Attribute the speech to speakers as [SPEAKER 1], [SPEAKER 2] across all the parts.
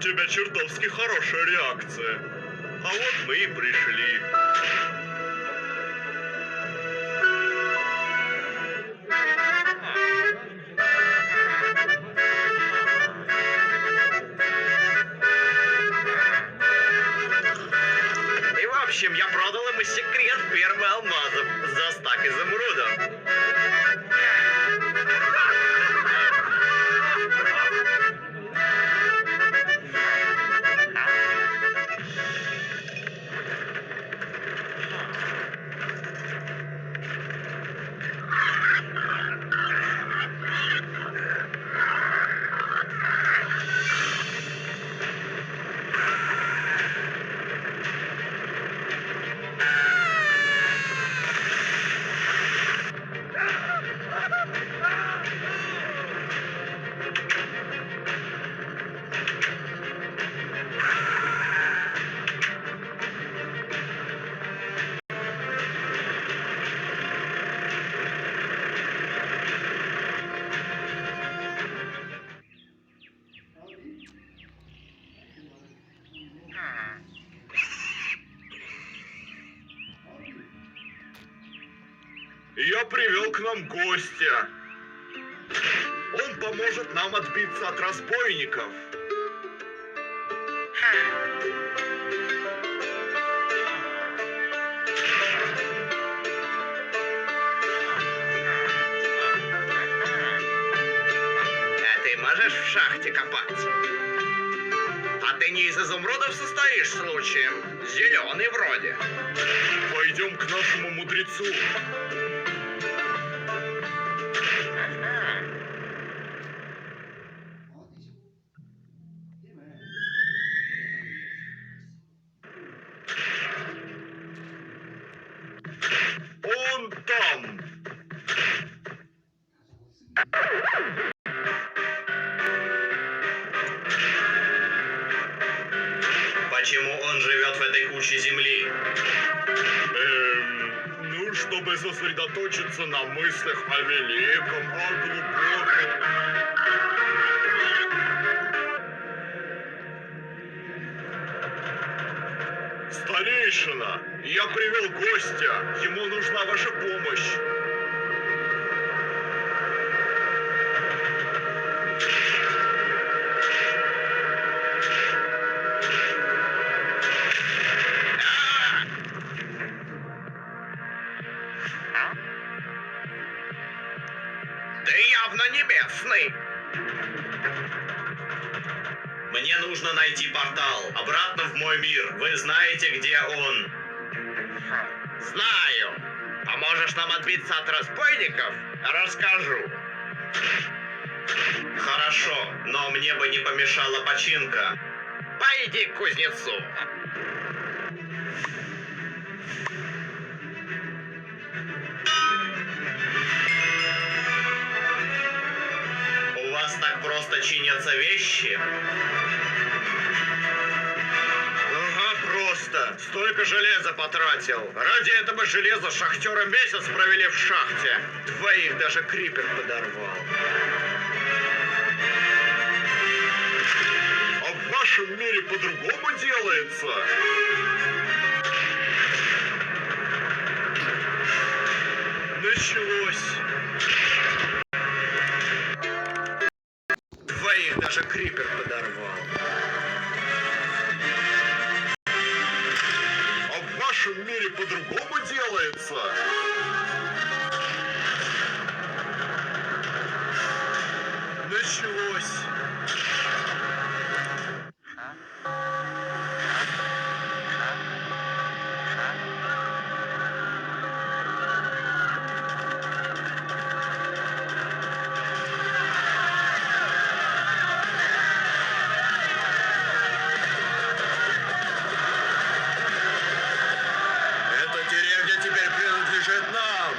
[SPEAKER 1] тебя чертовски хорошая реакция. А вот мы и пришли.
[SPEAKER 2] И в общем, я продал ему секрет фермы алмазов за стак изумрудов.
[SPEAKER 1] Я привел к нам гостя. Он поможет нам отбиться от разбойников.
[SPEAKER 2] А ты можешь в шахте копать? А ты не из изумрудов состоишь случаем? Зеленый вроде.
[SPEAKER 1] Пойдем к нашему мудрецу. Он там.
[SPEAKER 2] Почему он живет в этой куче земли?
[SPEAKER 1] Ну, чтобы сосредоточиться на мыслях о великом, о глубоком. Старейшина, я привел гостя. Ему нужна ваша помощь.
[SPEAKER 2] Ты явно не местный. Мне нужно найти портал обратно в мой мир. Вы знаете, где он? Знаю. Поможешь нам отбиться от разбойников? Расскажу. Хорошо, но мне бы не помешала починка. Пойди к кузнецу. У вас так просто чинятся вещи?
[SPEAKER 1] Ага, просто. Столько железа потратил. Ради этого железа шахтеры месяц провели в шахте. Двоих даже крипер подорвал. А в вашем мире по-другому делается? Началось. Двоих даже крипер подорвал. А в вашем мире по-другому делается? Началось. Эта деревня теперь принадлежит нам.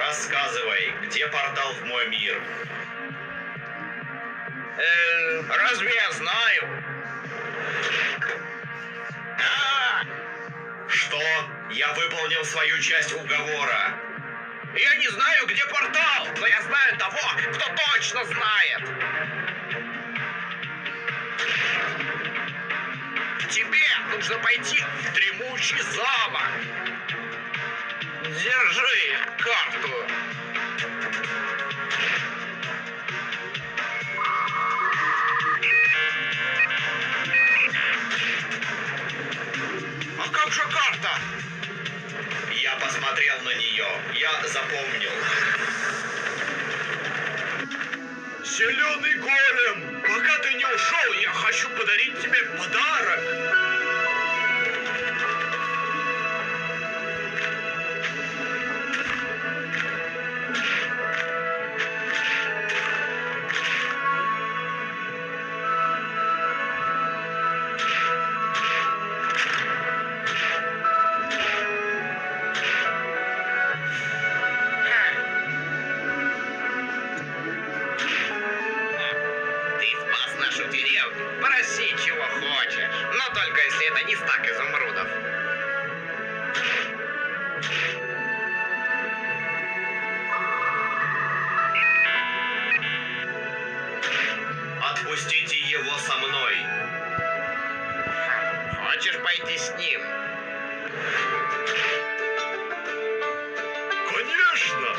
[SPEAKER 1] Рассказывай, где портал в мой мир?
[SPEAKER 2] Разве я знаю?
[SPEAKER 1] что? Я выполнил свою часть уговора.
[SPEAKER 2] Я не знаю, где портал, но я знаю того, кто точно знает. Тебе нужно пойти в дремучий замок. Держи карту. А как же карта?
[SPEAKER 1] Я посмотрел на нее. Я запомнил. Зеленый голем! Пока ты не ушел, я хочу подарить тебе подарок.
[SPEAKER 2] Ты спас нашу деревню. Проси, чего хочешь. Но только если это не стак изумрудов.
[SPEAKER 1] Отпустите его со мной.
[SPEAKER 2] Хочешь пойти с ним?
[SPEAKER 1] Конечно!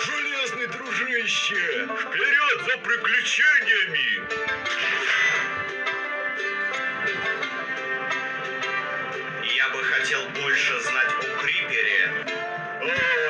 [SPEAKER 1] Железный дружище! Вперед за приключениями! Я бы хотел больше знать о Крипере. О,